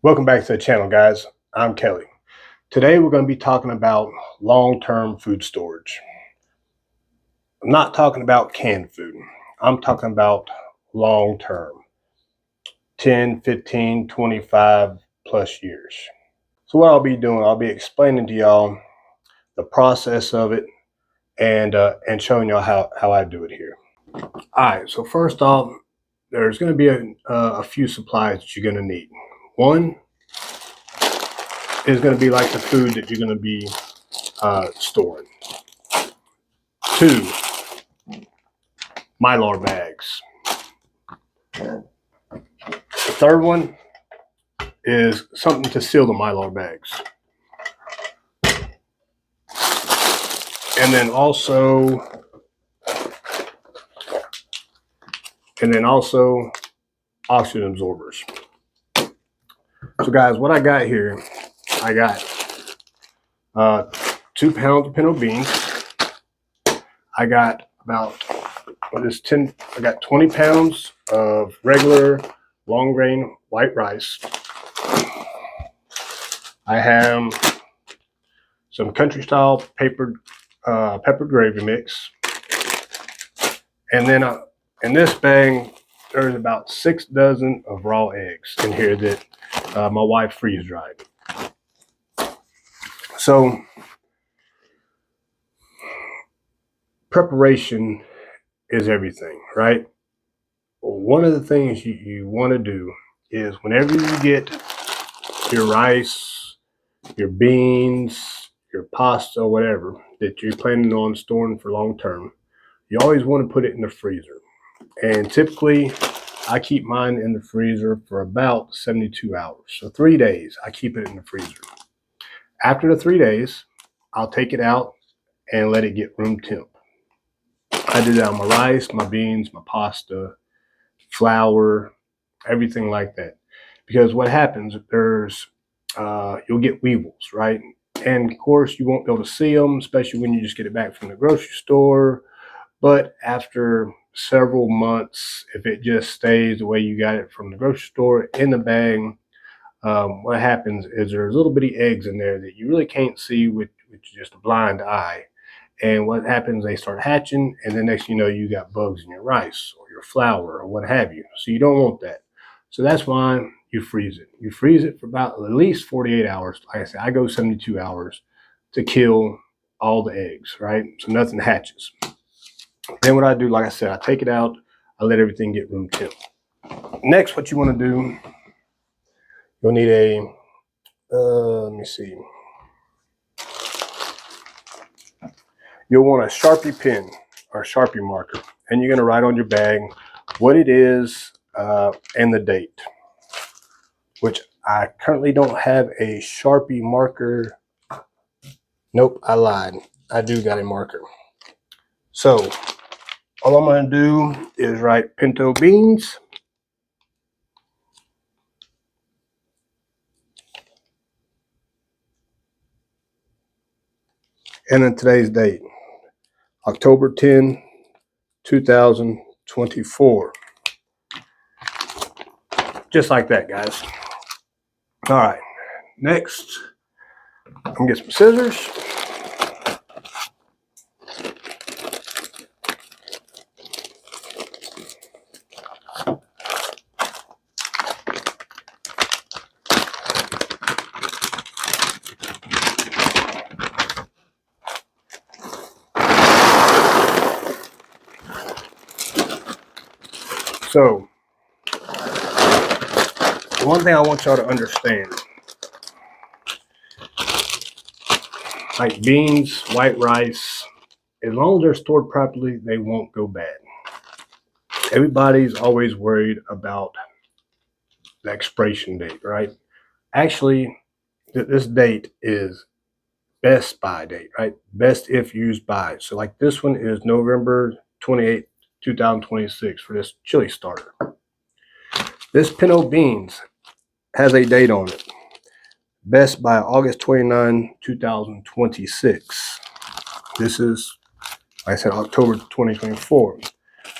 Welcome back to the channel, guys. I'm Kelly. Today we're going to be talking about long-term food storage. I'm not talking about canned food. I'm talking about long-term, 10, 15, 25 plus years. So what I'll be doing, I'll be explaining to y'all the process of it and showing y'all how I do it here. All right, so first off, there's going to be a few supplies that you're going to need. One is going to be like the food that you're going to be storing. Two, Mylar bags. The third one is something to seal the Mylar bags. And then also oxygen absorbers. So guys, what I got here, I got 2 pounds of pinto beans. I got about, I got 20 pounds of regular long grain white rice. I have some country style pepper gravy mix. And then in this bag, there's about 6 dozen of raw eggs in here that my wife freeze dried. So preparation is everything, right? One of the things you want to do is whenever you get your rice, your beans, your pasta, whatever that you're planning on storing for long term, you always want to put it in the freezer. And typically I keep mine in the freezer for about 72 hours. So 3 days, I keep it in the freezer. After the 3 days, I'll take it out and let it get room temp. I do that on my rice, my beans, my pasta, flour, everything like that. Because what happens, you'll get weevils, right? And of course, you won't be able to see them, especially when you just get it back from the grocery store. But after several months, if it just stays the way you got it from the grocery store in the bag, what happens is there's little bitty eggs in there that you really can't see with just a blind eye. And what happens, they start hatching, and the next thing you know, you got bugs in your rice or your flour or what have you. So you don't want that. So that's why you freeze it. You freeze it for about at least 48 hours. Like I said, I go 72 hours to kill all the eggs, right? So nothing hatches. Then what I do, like I said, I take it out, I let everything get room temp. Next, what you want to do, you'll need a, let me see. You'll want a Sharpie pen or Sharpie marker, and you're going to write on your bag what it is and the date, which I currently don't have a Sharpie marker. Nope, I lied. I do got a marker. So all I'm going to do is write pinto beans. And then today's date, October 10, 2024. Just like that, guys. All right, next, I'm gonna get some scissors. So, one thing I want y'all to understand, like beans, white rice, as long as they're stored properly, they won't go bad. Everybody's always worried about the expiration date, right? Actually, this date is best by date, right? Best if used by. So like this one is November 28th, 2026 for this chili starter. This pinto beans has a date on it. Best by August 29, 2026. This is, like I said, October 2024.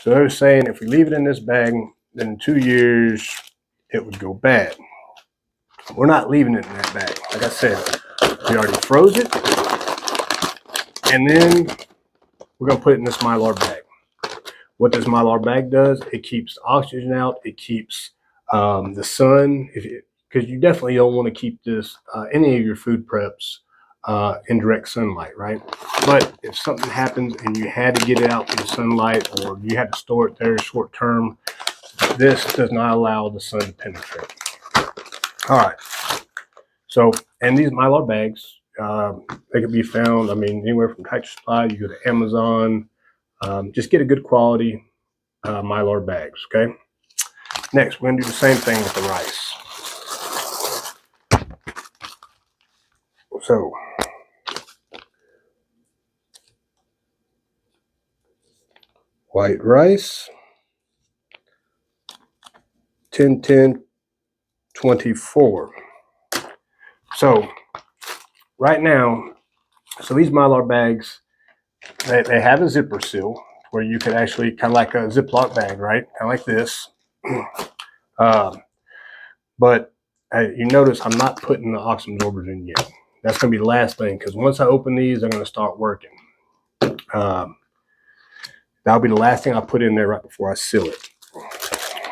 So they're saying if we leave it in this bag, then in 2 years, it would go bad. we're not leaving it in that bag. Like I said, we already froze it, and then we're gonna put it in this Mylar bag. What this Mylar bag does, it keeps oxygen out, it keeps the sun, because you definitely don't want to keep this, any of your food preps in direct sunlight, right? But if something happens and you had to get it out in the sunlight, or you had to store it there short term, this does not allow the sun to penetrate. All right. So, and these Mylar bags, they can be found, I mean, anywhere from Tractor Supply, you go to Amazon, just get a good quality Mylar bags, okay? Next, we're gonna do the same thing with the rice. So, white rice, 10, 10, 24. So, right now, so these Mylar bags, they have a zipper seal where you can actually, kind of like a Ziploc bag, right? Kind of like this. But you notice I'm not putting the oxygen absorbers in yet. That's going to be the last thing, because once I open these, they're going to start working. That'll be the last thing I put in there right before I seal it.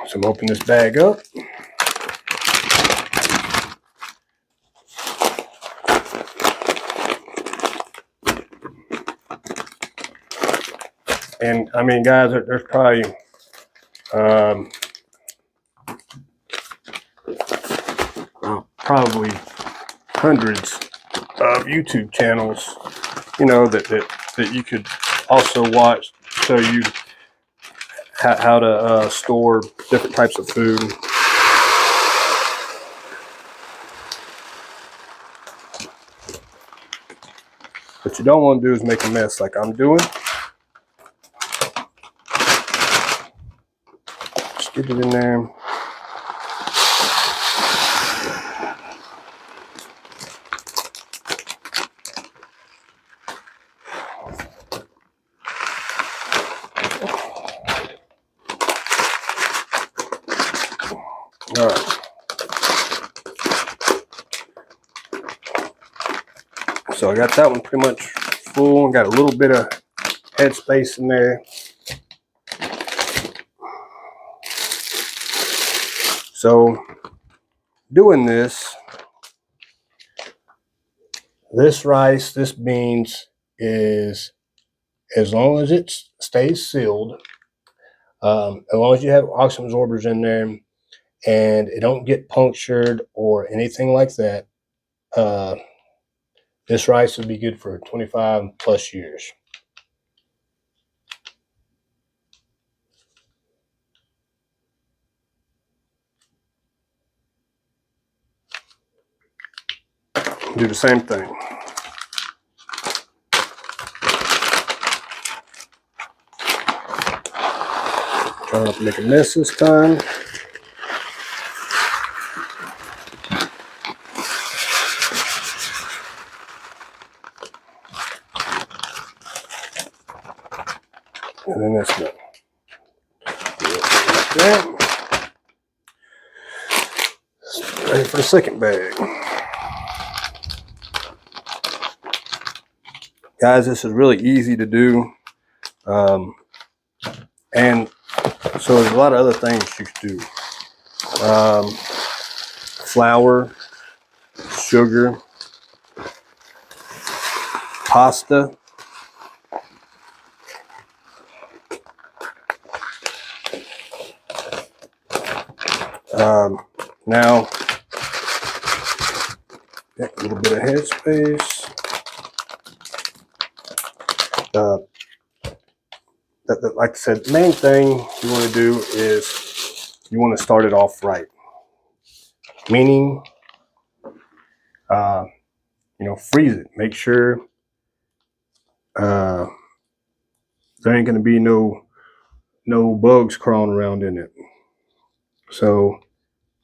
So I'm opening this bag up. And I mean, guys, there's probably probably hundreds of YouTube channels, you know, that you could also watch, show you how to store different types of food. What you don't want to do is make a mess like I'm doing. Just get it in there. All right. So I got that one pretty much full. Got a little bit of head space in there. So doing this rice, this beans is, as long as it stays sealed, as long as you have oxygen absorbers in there and it don't get punctured or anything like that, this rice will be good for 25 plus years. Do the same thing. Try not to make a mess this time. And then that's done. Like that. Ready for the second bag. Guys, this is really easy to do. And so there's a lot of other things you could do. Flour, sugar, pasta. Now, a little bit of headspace. Like I said, the main thing you want to do is you want to start it off right. Meaning, freeze it. Make sure there ain't going to be no bugs crawling around in it. So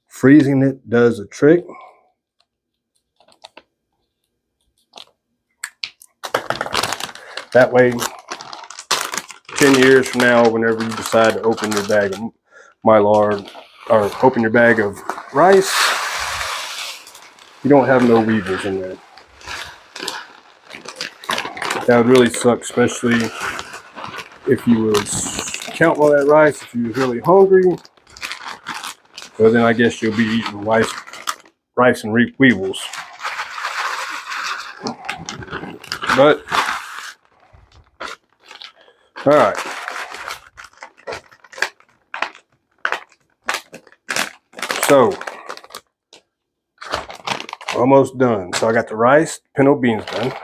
freezing it does the trick. That way, 10 years from now, whenever you decide to open your bag of Mylar, or open your bag of rice, you don't have no weevils in there. That would really suck, especially if you was counting on that rice, if you was really hungry. Well, then I guess you'll be eating rice and weevils. But, all right. So, almost done. So I got the rice, pinto beans done.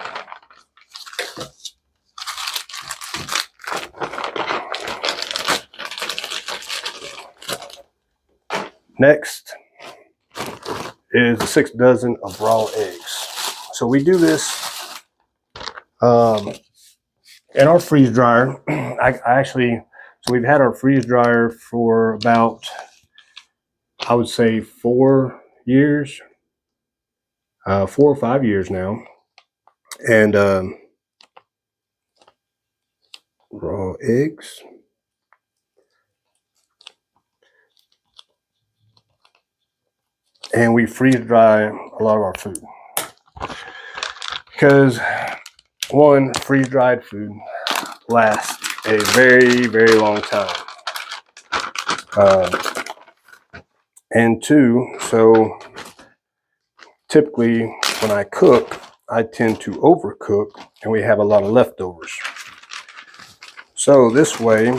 Next is 6 dozen of raw eggs. So we do this in our freeze dryer. I actually, so we've had our freeze dryer for about, I would say 4 years, 4 or 5 years now. And raw eggs. And we freeze dry a lot of our food. Because one, freeze dried food lasts a very, very long time. And two, so typically when I cook, I tend to overcook and we have a lot of leftovers. So this way,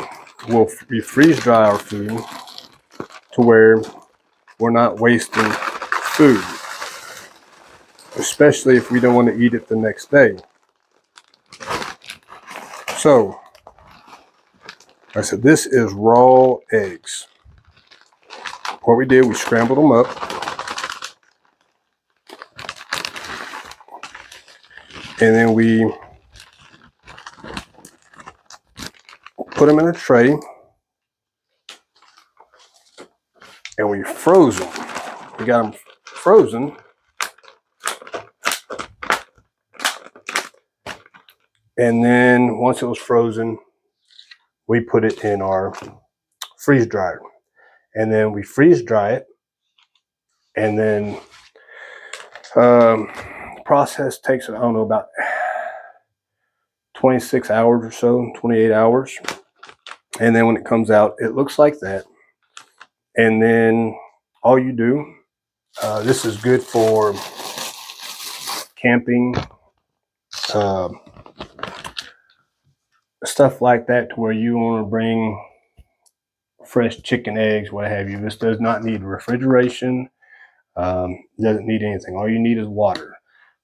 we freeze dry our food to where we're not wasting food, especially if we don't want to eat it the next day. So, like I said, this is raw eggs. What we did, we scrambled them up. And then we put them in a tray. And we froze them. We got them frozen. And then once it was frozen, we put it in our freeze dryer. And then we freeze dry it. And then the process takes, I don't know, about 26 hours or so, 28 hours. And then when it comes out, it looks like that. And then all you do, this is good for camping, stuff like that, to where you want to bring fresh chicken eggs, what have you. This does not need refrigeration. Doesn't need anything. All you need is water.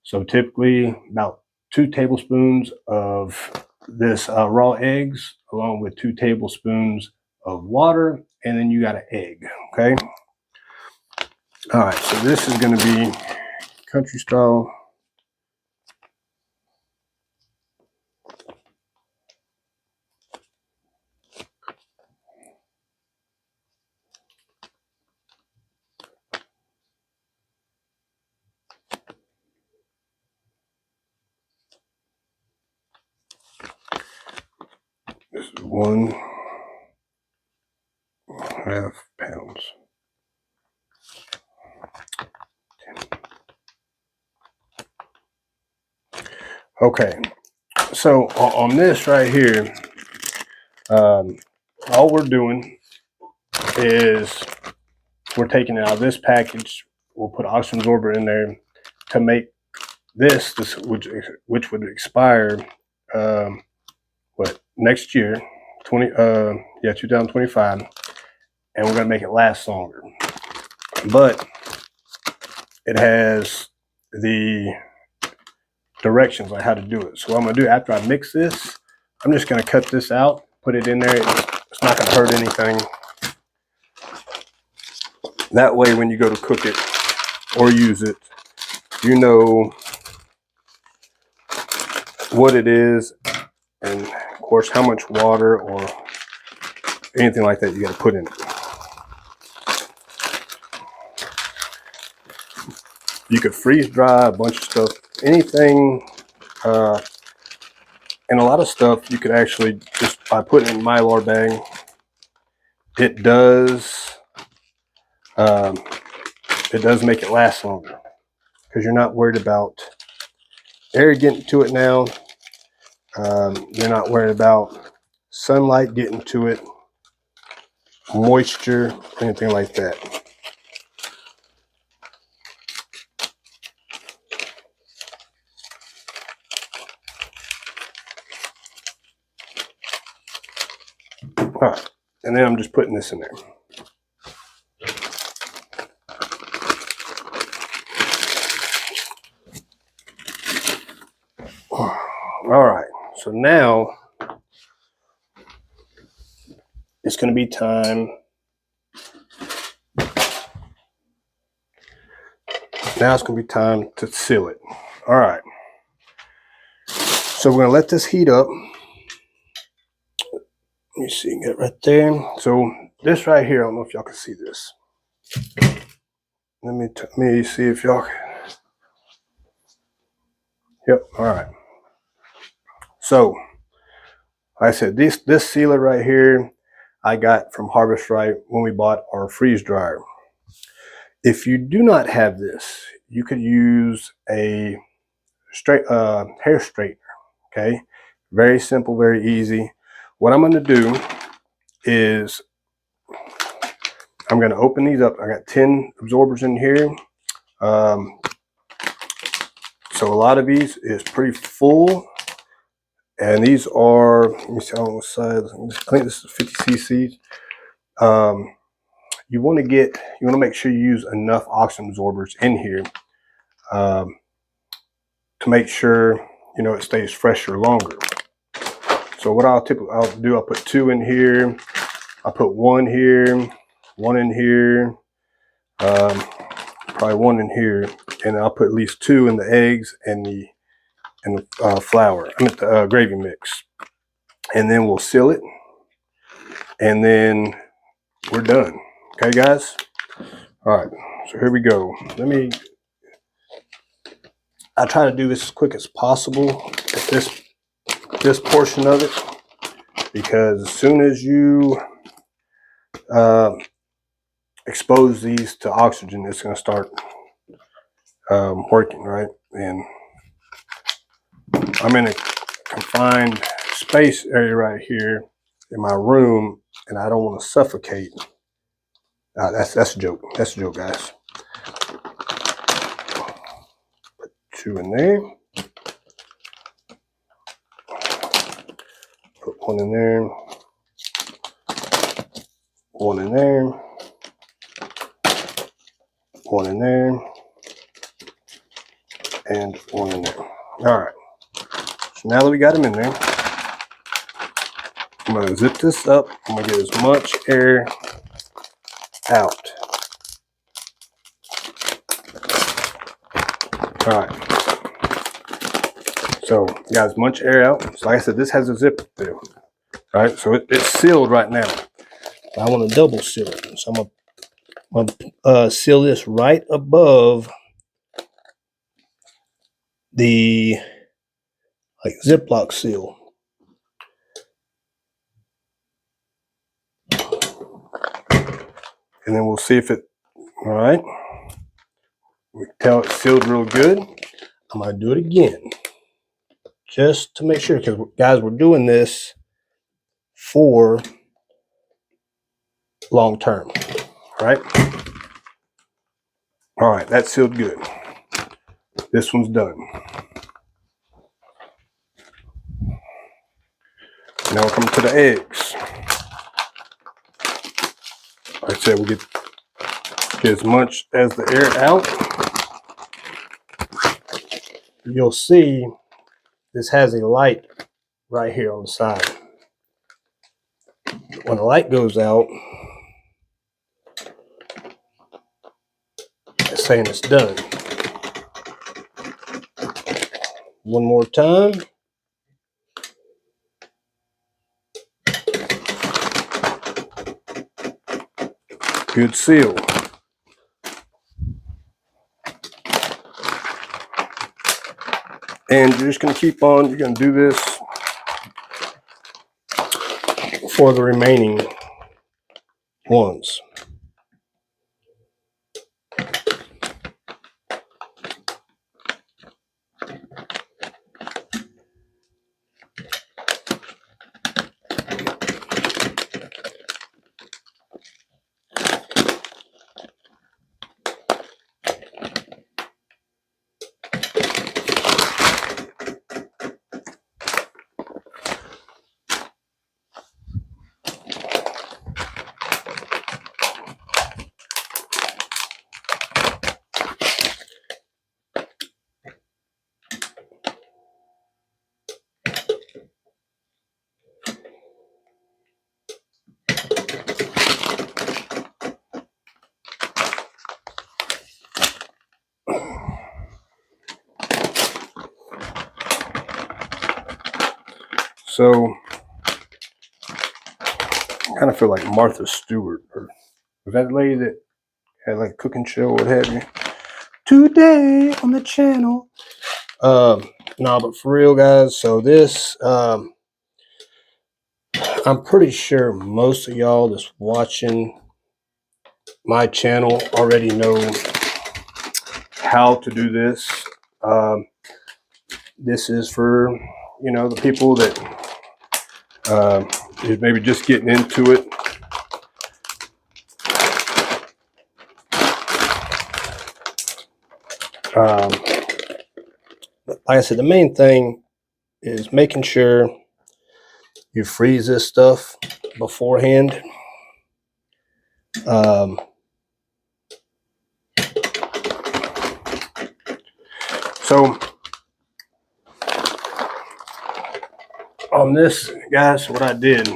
So typically about 2 tablespoons of this raw eggs, along with 2 tablespoons of water, and then you got an egg. Okay. All right. So this is going to be country style. This is 1.5 pounds. Okay, so on this right here, all we're doing is we're taking it out of this package. We'll put oxygen absorber in there to make this which would expire next year, 2025, and we're gonna make it last longer. But it has the directions on how to do it. So what I'm gonna do after I mix this, I'm just gonna cut this out, put it in there. It's not gonna hurt anything. That way, when you go to cook it or use it, you know what it is, and of course how much water or anything like that you got to put in it. You could freeze dry a bunch of stuff, anything, and a lot of stuff you could actually just by putting it in a Mylar bag. It does make it last longer. because you're not worried about air getting to it now. You're not worried about sunlight getting to it, moisture, anything like that. All right, and then I'm just putting this in there. All right, so now it's going to be time. Now it's going to be time to seal it. All right. So we're going to let this heat up. You see it right there. So this right here, I don't know if y'all can see this. Let me see if y'all can. Yep. All right. So like I said, this sealer right here, I got from Harvest Right when we bought our freeze dryer. If you do not have this, you could use a hair straightener. Okay, very simple, very easy. What I'm going to do is I'm going to open these up. I got 10 absorbers in here. So a lot of these is pretty full. And these are, let me see on the side, I think this is 50 cc's. You want to make sure you use enough oxygen absorbers in here to make sure, it stays fresher longer. So what I'll do, I'll put 2 in here. I'll put 1 here, 1 in here, probably 1 in here, and I'll put at least 2 in the eggs and the flour. I mean the gravy mix, and then we'll seal it, and then we're done. Okay, guys. All right. So here we go. I try to do this as quick as possible at this portion of it, because as soon as you expose these to oxygen, it's going to start working, right? And I'm in a confined space area right here in my room, and I don't want to suffocate. That's a joke. That's a joke, guys. Put 2 in there. Put 1 in there. 1 in there. 1 in there. And 1 in there. All right. So now that we got them in there, I'm going to zip this up. I'm going to get as much air out. All right. So you got as much air out. So like I said, this has a zip there. All right. So it's sealed right now. I want to double seal it. So I'm going to seal this right above the Ziploc seal. And then we'll see if it, all right. We can tell it's sealed real good. I'm going to do it again, just to make sure, because guys, we're doing this for long term. All right. All right. That's sealed good. This one's done. Now we'll come to the eggs. Like I said, we'll get as much as the air out. You'll see this has a light right here on the side. When the light goes out, it's saying it's done. One more time. Good seal. And you're just going to keep on, you're going to do this for the remaining ones. So I kind of feel like Martha Stewart, or was that lady that had like a cooking show or what have you? Today on the channel. No, but for real, guys. So this, I'm pretty sure most of y'all that's watching my channel already know how to do this. This is for, you know, the people that is maybe just getting into it. Like I said, the main thing is making sure you freeze this stuff beforehand. So on this, guys, what I did, you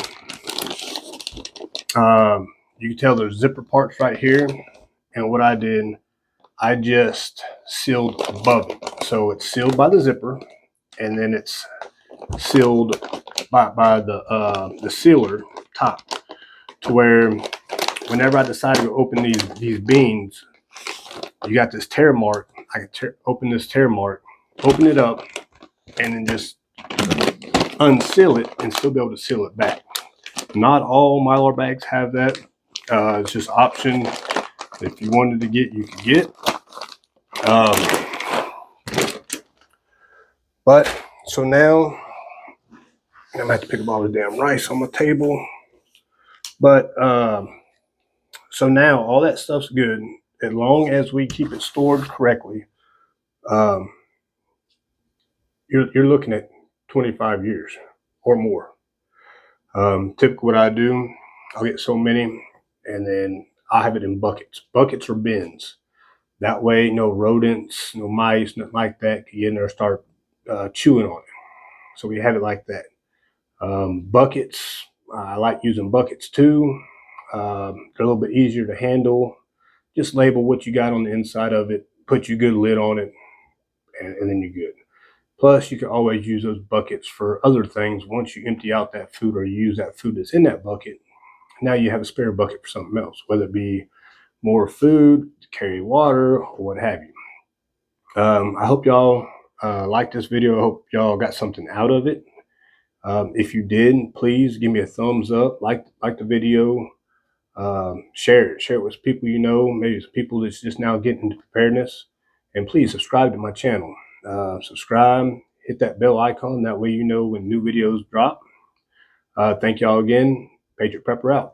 can tell there's zipper parts right here, and what I did, I just sealed above it. So it's sealed by the zipper, and then it's sealed by the sealer top, to where whenever I decide to open these beans, you got this tear mark. I can open this tear mark, open it up, and then just unseal it and still be able to seal it back. Not all Mylar bags have that. It's just option. If you wanted to get, you could get. But so now I'm gonna have to pick up all the damn rice on my table. But so now all that stuff's good as long as we keep it stored correctly. You're looking at 25 years or more. Typically what I do, I'll get so many, and then I have it in buckets. Buckets or bins. That way, no rodents, no mice, nothing like that can get in there and start chewing on it. So we have it like that. Buckets, I like using buckets too. They're a little bit easier to handle. Just label what you got on the inside of it, put your good lid on it, and then you're good. Plus, you can always use those buckets for other things. Once you empty out that food or use that food that's in that bucket, now you have a spare bucket for something else, whether it be more food, to carry water, or what have you. I hope y'all liked this video. I hope y'all got something out of it. If you did, please give me a thumbs up, like the video, share it with people you know, maybe it's people that's just now getting into preparedness, and please subscribe to my channel. Subscribe, hit that bell icon, that way you know when new videos drop. Thank y'all again. Patriot Prepper out.